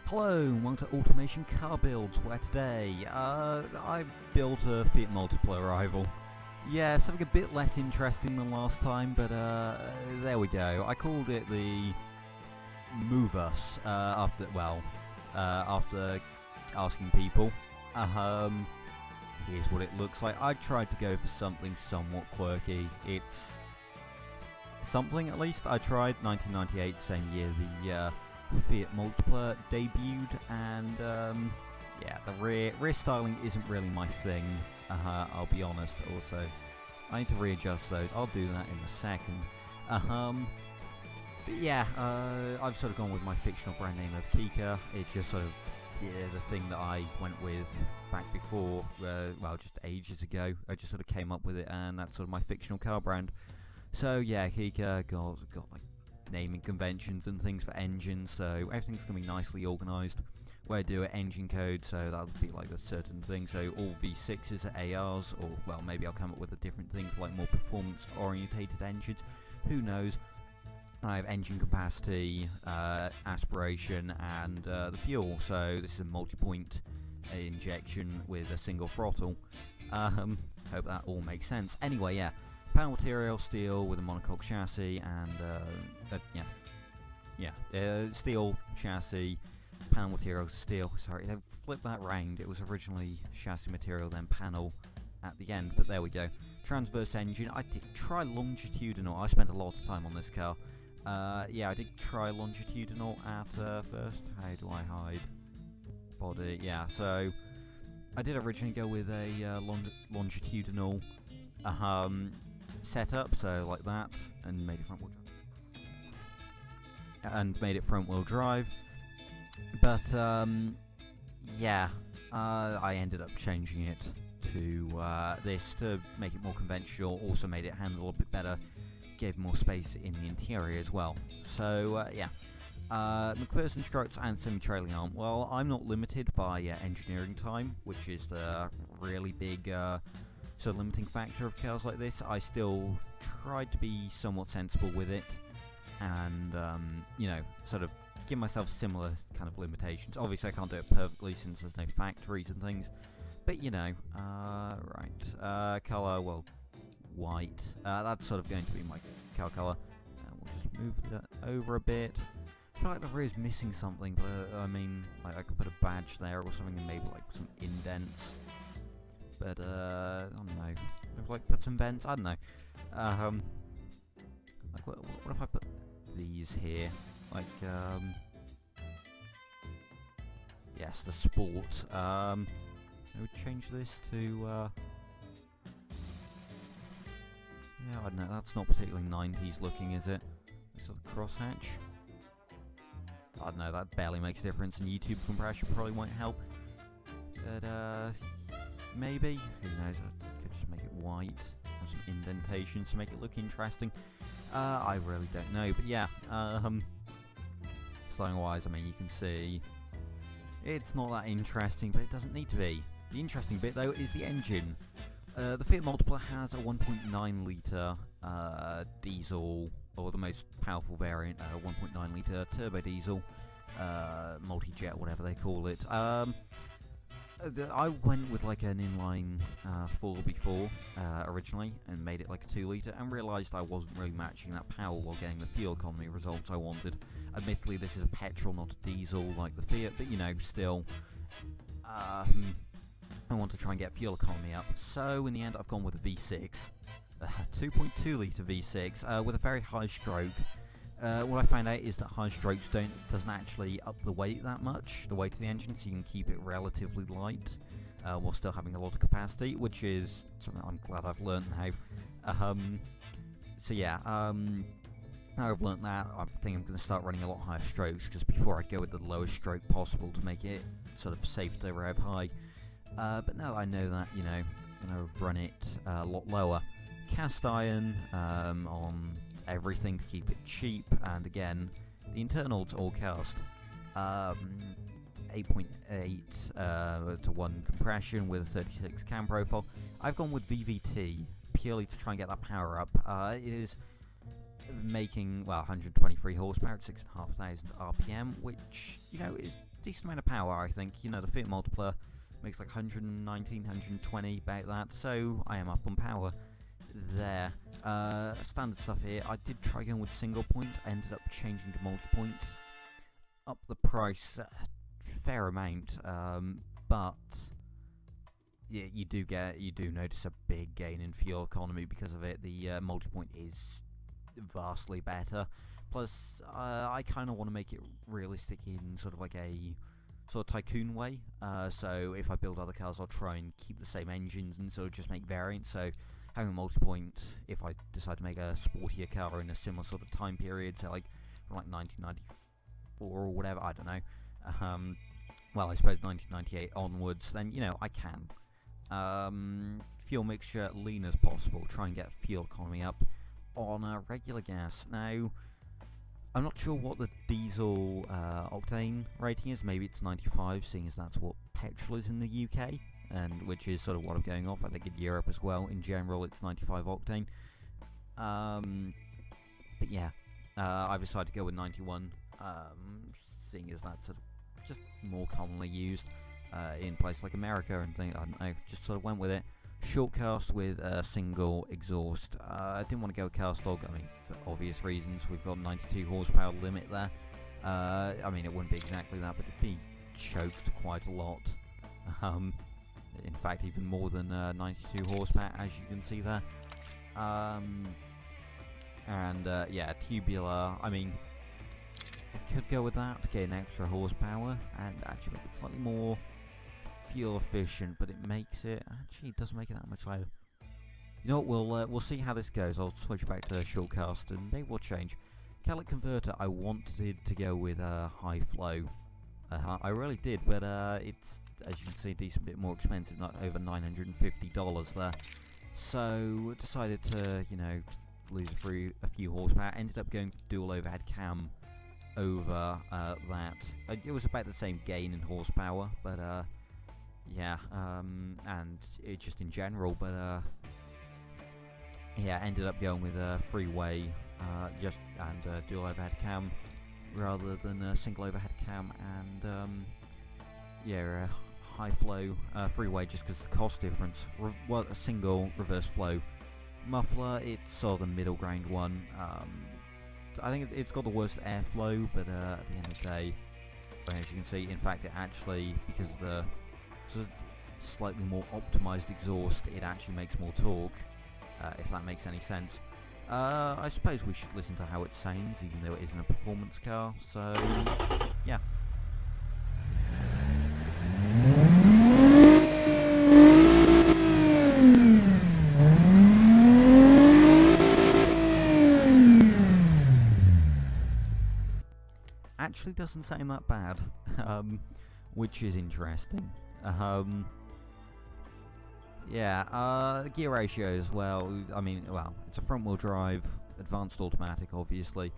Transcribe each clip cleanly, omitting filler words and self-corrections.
Hello and welcome to Automation Car Builds, where today I built a Fiat Multipla rival. Yeah, it's something a bit less interesting than last time, but there we go. I called it the Move Us after asking people. Here's what it looks like. I tried to go for something somewhat quirky. It's something, at least. I tried 1998, same year the Fiat Multipla debuted, and yeah, the rear styling isn't really my thing, I'll be honest. Also, I need to readjust those. I'll do that in a second. But yeah, I've sort of gone with my fictional brand name of Kika. It's just sort of the thing that I went with back before, well, just ages ago. I just sort of came up with it, and that's sort of my fictional car brand. So yeah, Kika got like naming conventions and things for engines, so everything's going to be nicely organised. Where I do it, engine code, so that'll be like a certain thing, so all V6s are ARs, or well, maybe I'll come up with a different thing for like more performance orientated engines, who knows. I have engine capacity, aspiration, and the fuel, so this is a multi-point injection with a single throttle. Hope that all makes sense. Anyway, yeah. Panel material, steel with a monocoque chassis, and steel chassis, panel material, steel. Sorry, they flipped that round. It was originally chassis material, then panel at the end, but there we go. Transverse engine. I did try longitudinal. I spent a lot of time on this car. Yeah, I did try longitudinal at first. How do I hide body? Yeah, so I did originally go with a longitudinal setup, so like that, and made it front wheel drive. But yeah, I ended up changing it to this to make it more conventional. Also made it handle a little bit better, gave more space in the interior as well. So yeah. McPherson strokes and semi-trailing arm. Well, I'm not limited by engineering time, which is the really big sort of limiting factor of cars like this. I still tried to be somewhat sensible with it, and you know, sort of give myself similar kind of limitations. Obviously I can't do it perfectly since there's no factories and things, but you know, right, colour, well, white, that's sort of going to be my car colour, and we'll just move that over a bit. I feel like the rear is missing something, but I mean, like I could put a badge there or something, and maybe like some indents. But I don't know. Maybe like put some vents. I don't know. Like what if I put these here? Like yes, the sport. I would change this to yeah, I don't know. That's not particularly 90s looking, is it? This sort of crosshatch. I don't know. That barely makes a difference, and YouTube compression probably won't help. But maybe, who knows, I could just make it white, have some indentations to make it look interesting. I really don't know, but yeah, styling wise, I mean, you can see it's not that interesting, but it doesn't need to be. The interesting bit though is the engine. The Fiat Multipla has a 1.9 litre diesel, or the most powerful variant, 1.9 litre turbo diesel, multi-jet, whatever they call it. I went with like an inline 4 before originally, and made it like a 2 litre, and realised I wasn't really matching that power while getting the fuel economy results I wanted. Admittedly, this is a petrol, not a diesel like the Fiat, but you know, still, I want to try and get fuel economy up. So in the end, I've gone with a V6, 2.2 litre V6 with a very high stroke. What I found out is that high strokes doesn't actually up the weight that much, the weight of the engine, so you can keep it relatively light while still having a lot of capacity, which is something I'm glad I've learned now. So yeah, now I've learnt that, I think I'm going to start running a lot higher strokes, because before I go with the lowest stroke possible to make it sort of safe to rev high. But now I know that, you know, I'm going to run it a lot lower. Cast iron on everything to keep it cheap, and again, the internals all cast. 8.8 to 1 compression with a 36 cam profile. I've gone with VVT purely to try and get that power up. It is making, well, 123 horsepower at 6,500 RPM, which, you know, is decent amount of power, I think. You know, the Fiat Multipla makes like 119, 120, about that, so I am up on power there. Standard stuff here. I did try going with single point, ended up changing to multi-point. Up the price fair amount, but yeah, you do notice a big gain in fuel economy because of it. The multi-point is vastly better. Plus, I kind of want to make it realistic in sort of like a sort of tycoon way. So if I build other cars, I'll try and keep the same engines and sort of just make variants. So having a multi-point, if I decide to make a sportier car in a similar sort of time period, so like from like 1994 or whatever, I don't know. Well, I suppose 1998 onwards, then, you know, I can. Fuel mixture lean as possible, try and get fuel economy up on regular gas. Now, I'm not sure what the diesel octane rating is. Maybe it's 95, seeing as that's what petrol is in the UK, and which is sort of what I'm going off. I think in Europe as well, in general, it's 95 octane. But yeah, I've decided to go with 91, seeing as that's sort of just more commonly used in places like America and things. I don't know, just sort of went with it. Short cast with a single exhaust. I didn't want to go cast log, I mean, for obvious reasons. We've got a 92 horsepower limit there. I mean, it wouldn't be exactly that, but it'd be choked quite a lot. In fact, even more than 92 horsepower, as you can see there. Yeah, tubular. I mean, I could go with that to get an extra horsepower and actually make it slightly more fuel efficient, but it doesn't make it that much louder. You know what, we'll see how this goes. I'll switch back to short cast and maybe we'll change. Catalytic converter, I wanted to go with high flow. I really did, but it's, as you can see, a decent bit more expensive, not over $950 there. So decided to, you know, lose a few horsepower. Ended up going for dual overhead cam over that. It was about the same gain in horsepower, but yeah, and it just in general, but yeah, ended up going with a freeway and dual overhead cam rather than a single overhead cam, and yeah, high flow freeway just because the cost difference. Well, a single reverse flow muffler, it's sort of the middle ground one. I think it's got the worst airflow, but at the end of the day, as you can see, in fact, it actually, because of the sort of slightly more optimized exhaust, it actually makes more torque, if that makes any sense. I suppose we should listen to how it sounds, even though it isn't a performance car, so yeah. Actually doesn't sound that bad, which is interesting. Yeah, gear ratio as well. I mean, well, it's a front-wheel drive, advanced automatic, obviously.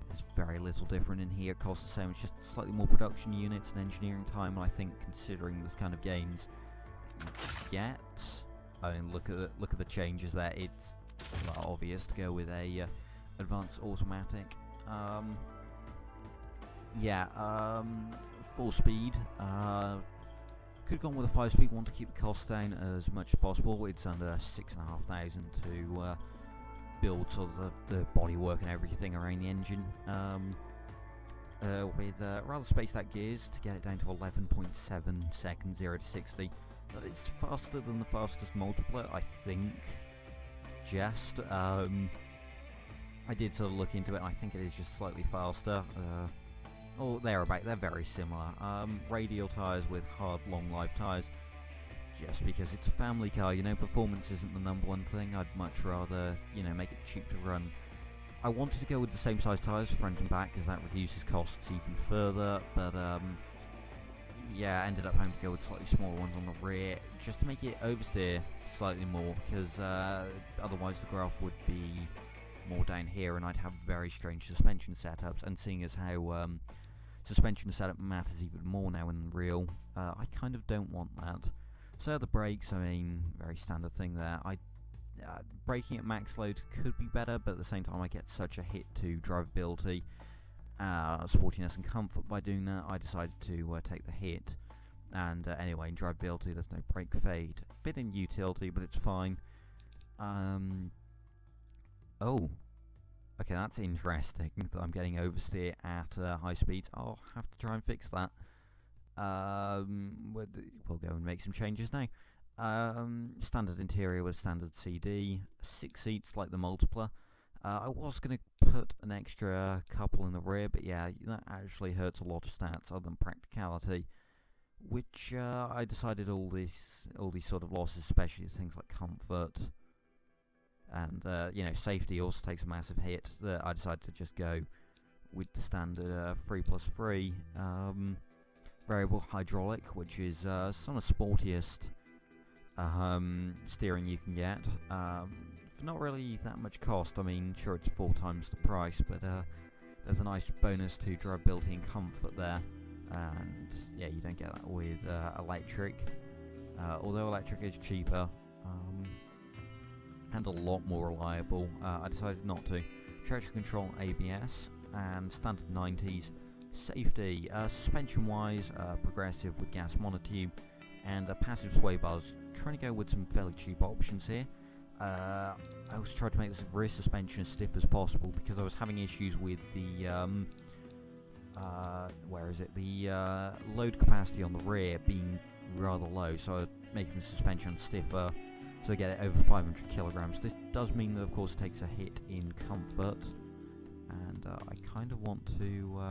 There's very little different in here. It costs the same. It's just slightly more production units and engineering time. And I think, considering the kind of gains you get, I mean, look at the changes there. It's obvious to go with a advanced automatic. Yeah, full speed. Could have gone with a 5-speed one to keep the cost down as much as possible. It's under 6,500 to build sort of the bodywork and everything around the engine. With rather spaced out gears to get it down to 11.7 seconds 0 to 60. That is faster than the fastest Multipla, I think. Just I did sort of look into it, and I think it is just slightly faster. Or thereabout, they're very similar. Radial tyres with hard, long life tyres. Just because it's a family car, you know, performance isn't the number one thing. I'd much rather, you know, make it cheap to run. I wanted to go with the same size tyres, front and back, because that reduces costs even further. But yeah, I ended up having to go with slightly smaller ones on the rear, just to make it oversteer slightly more, because otherwise the graph would be more down here, and I'd have very strange suspension setups. And seeing as how suspension setup matters even more now in real, I kind of don't want that. So the brakes, I mean, very standard thing there. Braking at max load could be better, but at the same time I get such a hit to drivability. sportiness and comfort by doing that. I decided to take the hit. And anyway, in drivability, there's no brake fade. Bit in utility, but it's fine. Oh. Okay, that's interesting that I'm getting oversteer at high speeds. I'll have to try and fix that. We'll go and make some changes now. Standard interior with standard CD, 6 seats like the Multipla. I was going to put an extra couple in the rear, but yeah, that actually hurts a lot of stats other than practicality. Which I decided all these sort of losses, especially things like comfort and safety, also takes a massive hit. I decided to just go with the standard 3+3 variable hydraulic, which is some of the sportiest steering you can get for not really that much cost. I mean, sure, it's 4 times the price, but there's a nice bonus to drivability and comfort there. And yeah, you don't get that with electric, although electric is cheaper and a lot more reliable. I decided not to. Traction control, ABS, and standard 90s. Safety, suspension wise, progressive with gas monotube, and passive sway bars. Trying to go with some fairly cheap options here. I also tried to make this rear suspension as stiff as possible because I was having issues with the the load capacity on the rear being rather low, so making the suspension stiffer to get it over 500 kilograms. This does mean that, of course, it takes a hit in comfort, and I kind of want to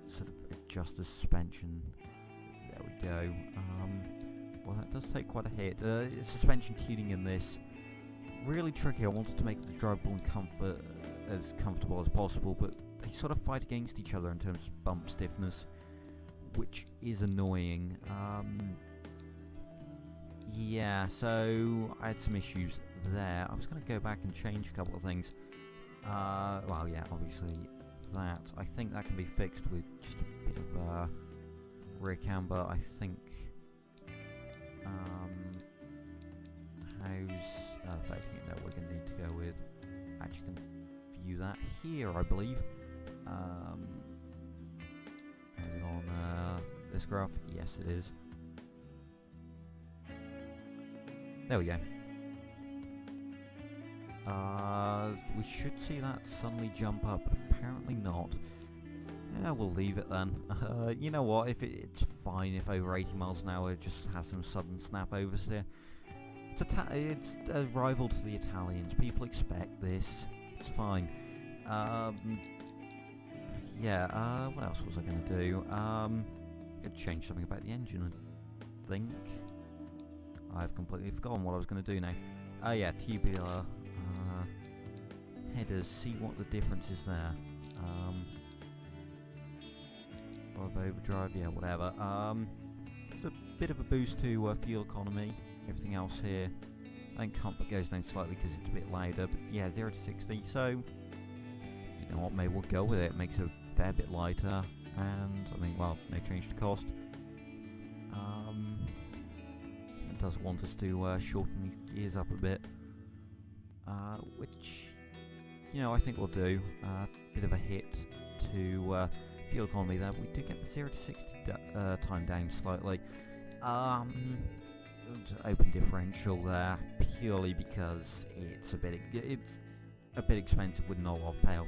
sort of adjust the suspension. There we go. Well, that does take quite a hit. Suspension tuning in this really tricky. I wanted to make the drivable and as comfortable as possible, but they sort of fight against each other in terms of bump stiffness, which is annoying. Yeah, so I had some issues there. I was going to go back and change a couple of things. Well, yeah, obviously that. I think that can be fixed with just a bit of rear camber, I think. How's that affecting it? No, we're going to need to go with... Actually, can view that here, I believe. Is it on this graph? Yes, it is. There we go. We should see that suddenly jump up, but apparently not. Yeah, we'll leave it then. You know what, it's fine if over 80 miles an hour it just has some sudden snap oversteer. It's a rival to the Italians. People expect this. It's fine. Yeah, what else was I going to do? I'd change something about the engine, I think. I've completely forgotten what I was going to do now. Oh yeah, tubular headers, see what the difference is there. Of overdrive, yeah, whatever. There's a bit of a boost to fuel economy. Everything else here, I think comfort goes down slightly because it's a bit louder, but yeah, 0 to 60, so you know what, maybe we'll go with it. It makes it a fair bit lighter, and I mean, well, no change to cost. It does want us to shorten these gears up a bit, which, you know, I think we'll do. Bit of a hit to fuel economy there. We do get the 0 to 60 time down slightly. Open differential there purely because it's a bit expensive with no off payoff.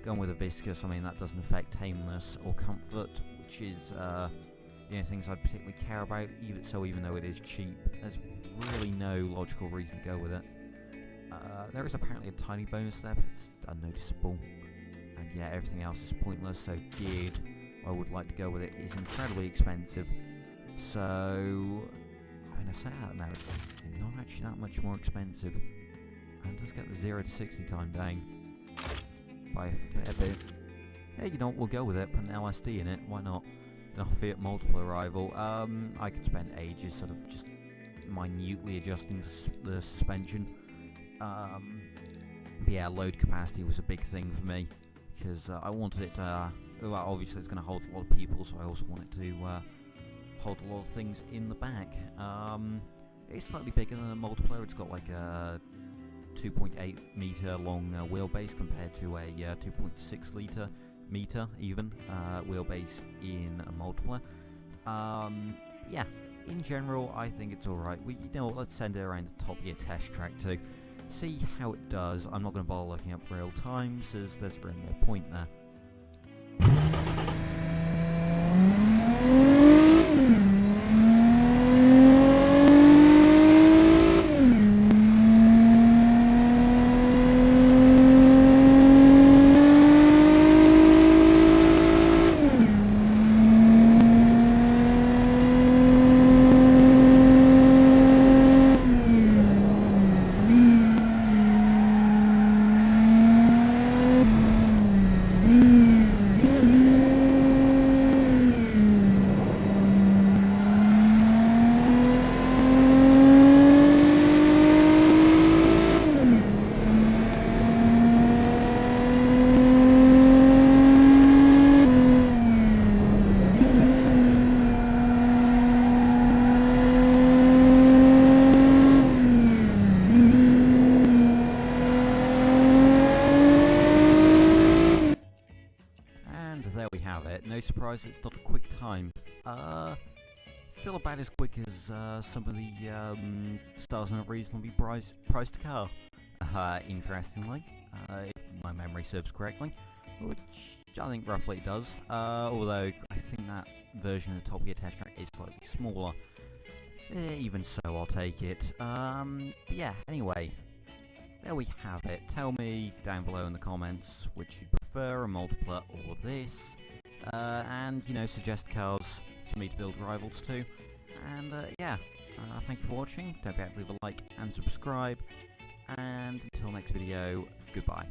Going with a viscous, I mean, that doesn't affect tameness or comfort, which is things I'd particularly care about. Even though it is cheap, there's really no logical reason to go with it. There is apparently a tiny bonus there, but it's unnoticeable. And yeah, everything else is pointless. So geared, I would like to go with it, is incredibly expensive. So I mean, I say that now, it's not actually that much more expensive, and does get the 0 to 60 time down by a fair bit. Yeah, you know what, we'll go with it. Put an LSD in it, why not? An Fiat Multipla arrival. I could spend ages sort of just minutely adjusting the suspension. But yeah, load capacity was a big thing for me because I wanted it to. Well, obviously it's going to hold a lot of people, so I also want it to hold a lot of things in the back. It's slightly bigger than a Multipla. It's got like a 2.8 meter long wheelbase compared to a 2.6 litre meter even wheelbase in a Multipla. Yeah, in general, I think it's alright. You know what, let's send it around the Top Gear test track to see how it does. I'm not going to bother looking up real times, as there's really no point there. There we have it. No surprise it's not a quick time. Still about as quick as some of the stars in a reasonably priced car. Interestingly, if my memory serves correctly, which I think roughly it does. Although I think that version of the Top Gear test track is slightly smaller. Even so, I'll take it. But yeah, anyway, there we have it. Tell me down below in the comments which you prefer, a Multipla or this. And, you know, suggest cars for me to build rivals to. And, yeah, thank you for watching. Don't forget to leave a like and subscribe. And until next video, goodbye.